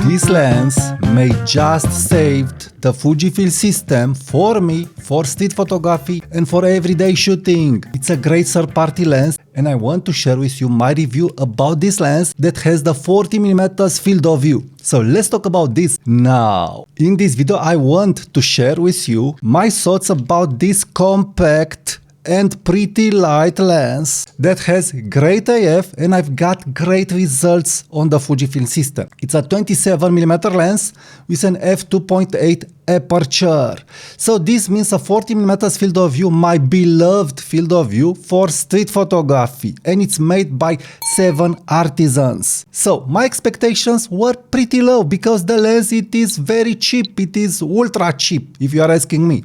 This lens may just saved the Fujifilm system for me for street photography and for everyday shooting. It's a great third-party lens and I want to share with you my review about this lens that has the 40mm field of view. So let's talk about this now. In this video I want to share with you my thoughts about this compact and pretty light lens that has great AF and I've got great results on the Fujifilm system. It's a 27mm lens with an f2.8 aperture. So this means a 40mm field of view, my beloved field of view for street photography, and it's made by 7Artisans. So my expectations were pretty low because the lens, it is very cheap, it is ultra cheap if you are asking me.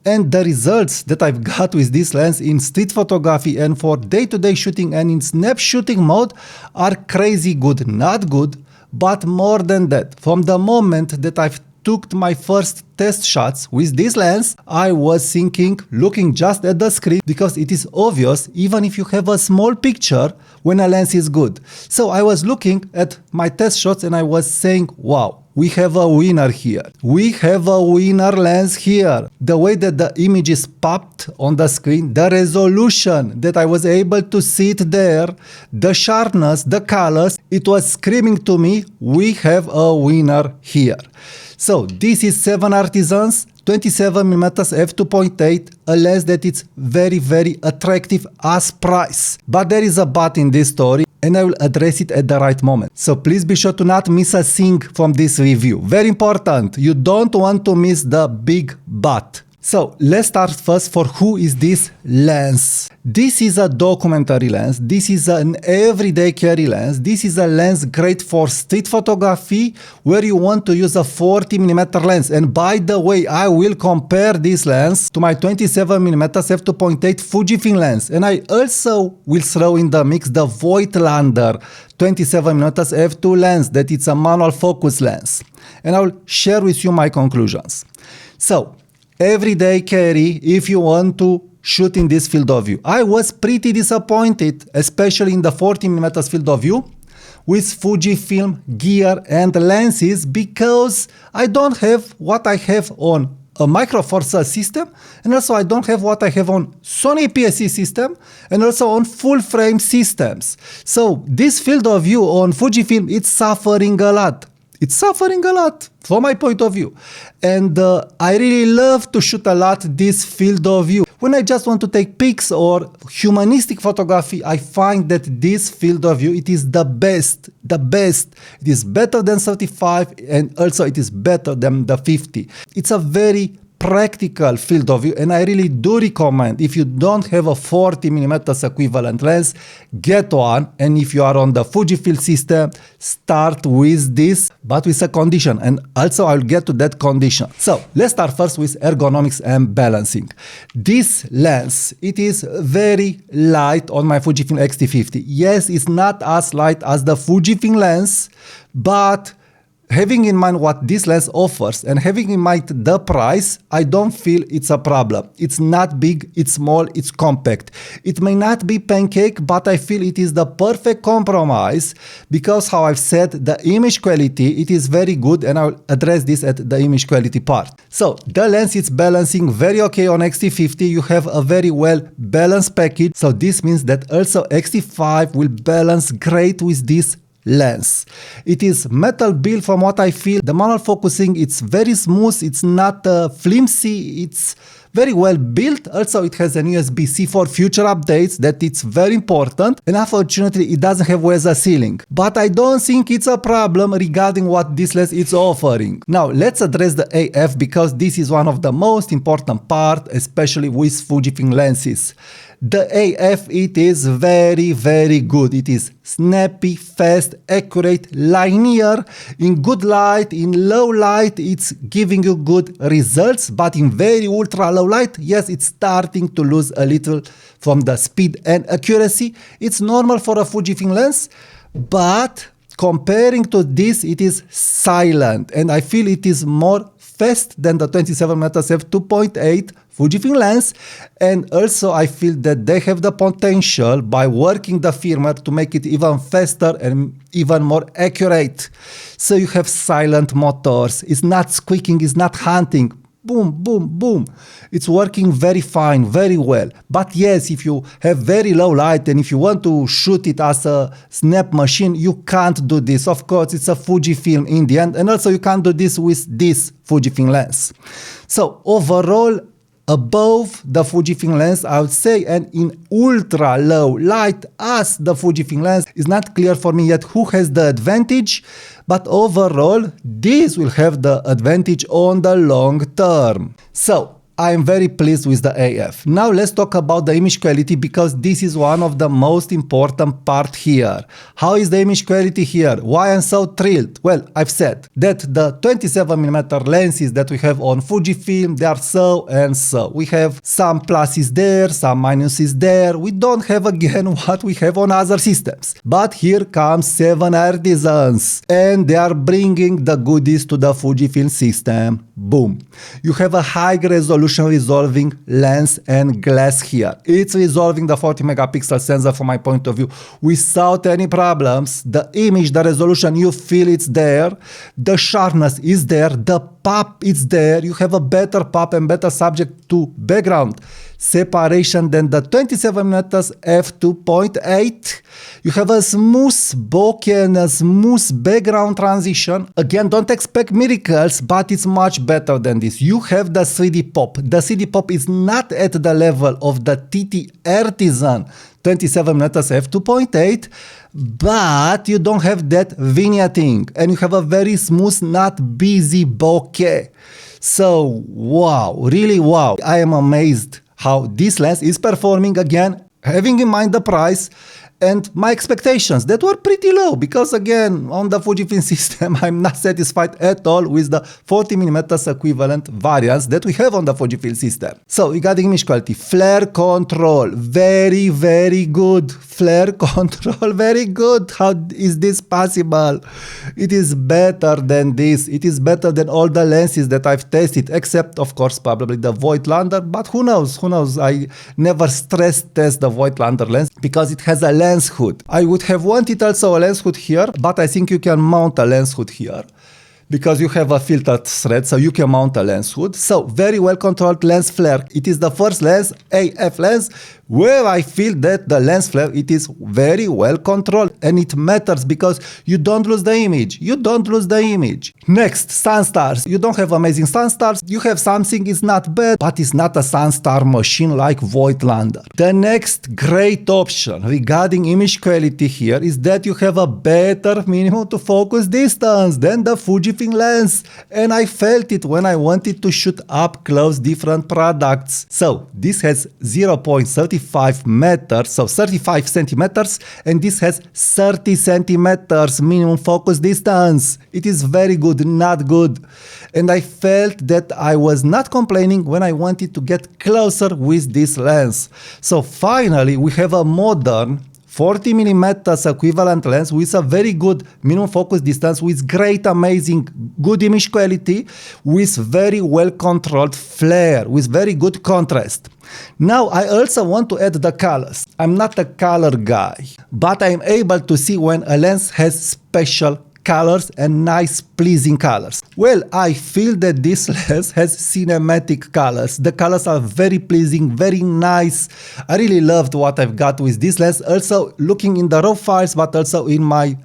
And the results that I've got with this lens in street photography and for day-to-day shooting and in snap shooting mode are crazy good. Not good, but more than that. From the moment that I've took my first test shots with this lens, I was thinking, looking just at the screen, because it is obvious even if you have a small picture when a lens is good. So I was looking at my test shots and I was saying, wow, we have a winner here. We have a winner lens here. The way that the image is popped on the screen, the resolution that I was able to see it there, the sharpness, the colors, it was screaming to me, we have a winner here. So this is 7Artisans 27mm f2.8, a lens that is very, very attractive as price. But there is a but in this story and I will address it at the right moment. So please be sure to not miss a thing from this review. Very important, you don't want to miss the big but. So let's start first for who is this lens. This is a documentary lens, this is an everyday carry lens, this is a lens great for street photography where you want to use a 40mm lens. And by the way, I will compare this lens to my 27mm f2.8 Fujifilm lens, and I also will throw in the mix the Voigtlander 27mm f2 lens that it's a manual focus lens, and I will share with you my conclusions. So everyday carry if you want to shoot in this field of view. I was pretty disappointed, especially in the 40mm field of view with Fujifilm gear and lenses, because I don't have what I have on a micro four thirds system, and also I don't have what I have on Sony APS-C system and also on full frame systems. So this field of view on Fujifilm, it's suffering a lot. It's suffering a lot from my point of view. And I really love to shoot a lot this field of view. When I just want to take pics or humanistic photography, I find that this field of view, it is the best, the best. It is better than 35 and also it is better than the 50. It's a very practical field of view and I really do recommend, if you don't have a 40mm equivalent lens, get one, and if you are on the Fujifilm system, start with this, but with a condition, and also I'll get to that condition. So let's start first with ergonomics and balancing. This lens, it is very light on my Fujifilm X-T50. Yes, it's not as light as the Fujifilm lens, but having in mind what this lens offers and having in mind the price, I don't feel it's a problem. It's not big, it's small, it's compact. It may not be pancake, but I feel it is the perfect compromise because, how I've said, the image quality, it is very good, and I'll address this at the image quality part. So the lens is balancing very okay on X-T50. You have a very well balanced package. So this means that also X-T5 will balance great with this lens. It is metal build from what I feel. The manual focusing, it's very smooth, it's not flimsy, it's very well built. Also it has an USB-C for future updates, that it's very important, and unfortunately it doesn't have weather sealing, but I don't think it's a problem regarding what this lens is offering. Now let's address the AF, because this is one of the most important part, especially with Fujifilm lenses. The AF, it is very, very good. It is snappy, fast, accurate, linear. In good light, in low light, it's giving you good results, but in very ultra low light, yes, it's starting to lose a little from the speed and accuracy. It's normal for a Fujifilm lens, but comparing to this, it is silent, and I feel it is more fast than the 27mm f2.8 Fujifilm lens, and also I feel that they have the potential by working the firmware to make it even faster and even more accurate. So you have silent motors, it's not squeaking, it's not hunting. Boom, boom, boom. It's working very fine, very well. But yes, if you have very low light and if you want to shoot it as a snap machine, you can't do this. Of course, it's a Fujifilm in the end, and also you can't do this with this Fujifilm lens. So overall, above the Fujifilm lens, I would say, and in ultra low light as the Fujifilm lens, is not clear for me yet who has the advantage, but overall, this will have the advantage on the long term. So, I am very pleased with the AF. Now let's talk about the image quality, because this is one of the most important part here. How is the image quality here? Why I'm so thrilled? Well, I've said that the 27mm lenses that we have on Fujifilm, they are so and so. We have some pluses there, some minuses there. We don't have again what we have on other systems. But here comes 7Artisans, and they are bringing the goodies to the Fujifilm system. Boom. You have a high resolution resolving lens and glass here. It's resolving the 40 megapixel sensor from my point of view without any problems. The image, the resolution, you feel it's there. The sharpness is there. The pop is there. You have a better pop and better subject to background separation than the 27mm f2.8. You have a smooth bokeh and a smooth background transition. Again, don't expect miracles, but it's much better than this. You have the 3D pop. The 3D pop is not at the level of the TT Artisan 27mm f2.8, but you don't have that vignetting, and you have a very smooth, not busy bokeh. So, wow, really wow. I am amazed how this lens is performing, again, having in mind the price and my expectations that were pretty low, because again, on the Fujifilm system, I'm not satisfied at all with the 40mm equivalent variants that we have on the Fujifilm system. So regarding image quality, flare control, very, very good. Flare control, very good. How is this possible? It is better than this. It is better than all the lenses that I've tested, except of course probably the Voigtlander, but who knows, who knows. I never stress test the Voigtlander lens because it has a lens hood. I would have wanted also a lens hood here, but I think you can mount a lens hood here because you have a filtered thread, so you can mount a lens hood. So very well controlled lens flare. It is the first lens, AF lens, where I feel that the lens flare, it is very well controlled, and it matters because you don't lose the image. You don't lose the image. Next, sun stars. You don't have amazing sun stars. You have something, it's not bad, but it's not a sun star machine like Voigtlander. The next great option regarding image quality here is that you have a better minimum to focus distance than the Fujifilm lens, and I felt it when I wanted to shoot up close different products. So this has 0.35 meters, so 35 centimeters, and this has 30 centimeters minimum focus distance. It is very good, not good. And I felt that I was not complaining when I wanted to get closer with this lens. So finally we have a modern 40mm equivalent lens with a very good minimum focus distance, with great, amazing, good image quality, with very well controlled flare, with very good contrast. Now I also want to add the colors. I'm not a color guy, but I'm able to see when a lens has special colors and nice pleasing colors. Well, I feel that this lens has cinematic colors. The colors are very pleasing, very nice. I really loved what I've got with this lens. Also looking in the raw files, but also in my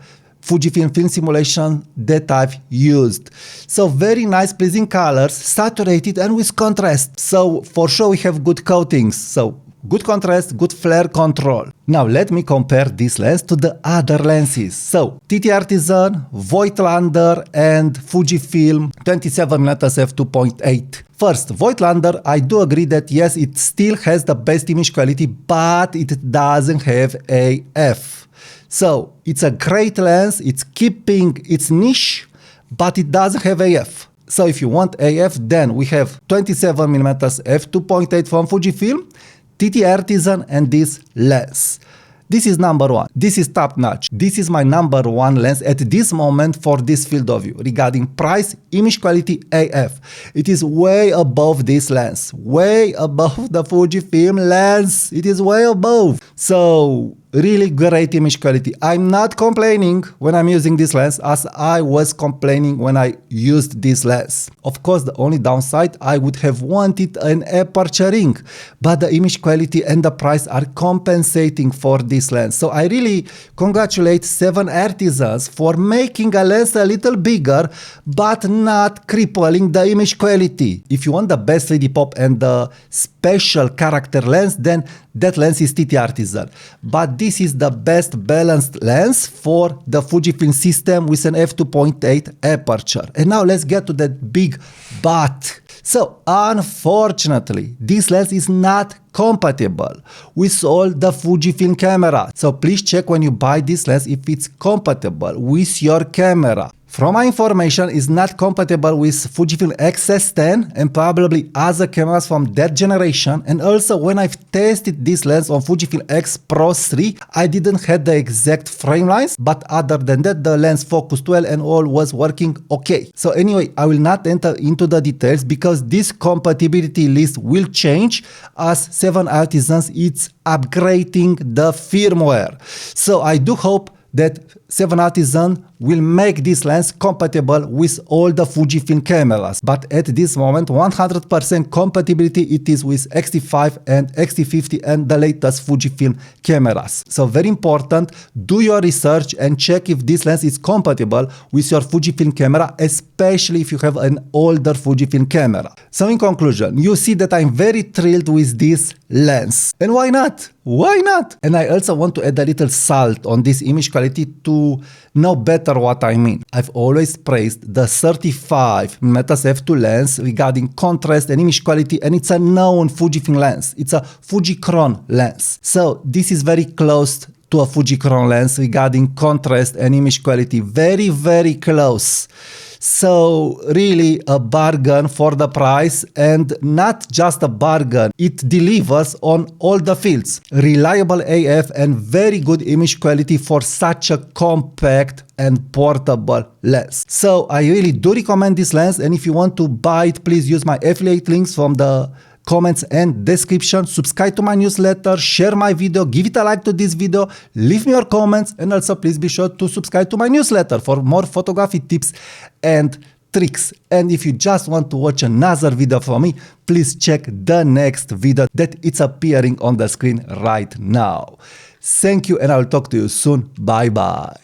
Fujifilm film simulation that I've used. So very nice pleasing colors, saturated and with contrast. So for sure we have good coatings. So good contrast, good flare control. Now let me compare this lens to the other lenses. So TT Artisan, Voigtlander and Fujifilm 27mm f2.8. First, Voigtlander, I do agree that yes, it still has the best image quality, but it doesn't have AF. So it's a great lens, it's keeping its niche, but it doesn't have AF. So if you want AF, then we have 27mm f2.8 from Fujifilm, TT Artisan and this lens. This is number one. This is top notch. This is my number one lens at this moment for this field of view. Regarding price, image quality AF. It is way above this lens. Way above the Fujifilm lens. It is way above. So, really great image quality. I'm not complaining when I'm using this lens as I was complaining when I used this lens. Of course, the only downside, I would have wanted an aperture ring, but the image quality and the price are compensating for this lens. So I really congratulate 7Artisans for making a lens a little bigger, but not crippling the image quality. If you want the best 3D pop and the special character lens, then that lens is TT Artisan. But this is the best balanced lens for the Fujifilm system with an f2.8 aperture. And now let's get to that big but. So unfortunately, this lens is not compatible with all the Fujifilm cameras. So please check when you buy this lens if it's compatible with your camera. From my information, it's not compatible with Fujifilm X-S10 and probably other cameras from that generation. And also when I've tested this lens on Fujifilm X Pro 3, I didn't have the exact frame lines, but other than that, the lens focused well and all was working okay. So anyway, I will not enter into the details because this compatibility list will change as 7Artisans is upgrading the firmware. So I do hope that 7Artisans will make this lens compatible with all the Fujifilm cameras. But at this moment, 100% compatibility it is with X-T5 and X-T50 and the latest Fujifilm cameras. So very important, do your research and check if this lens is compatible with your Fujifilm camera, especially if you have an older Fujifilm camera. So in conclusion, you see that I'm very thrilled with this lens. And why not? Why not? And I also want to add a little salt on this image quality to know better what I mean. I've always praised the 35mm f2 lens regarding contrast and image quality, and it's a known Fujifilm lens. It's a Fujicron lens. So this is very close to a Fujicron lens regarding contrast and image quality. Very, very close. So really a bargain for the price, and not just a bargain, it delivers on all the fields. Reliable AF and very good image quality for such a compact and portable lens. So I really do recommend this lens, and if you want to buy it, please use my affiliate links from the comments and description. Subscribe to my newsletter, share my video, give it a like to this video, leave me your comments, and also please be sure to subscribe to my newsletter for more photography tips and tricks. And if you just want to watch another video from me, please check the next video that it's appearing on the screen right now. Thank you, and I'll talk to you soon. Bye bye.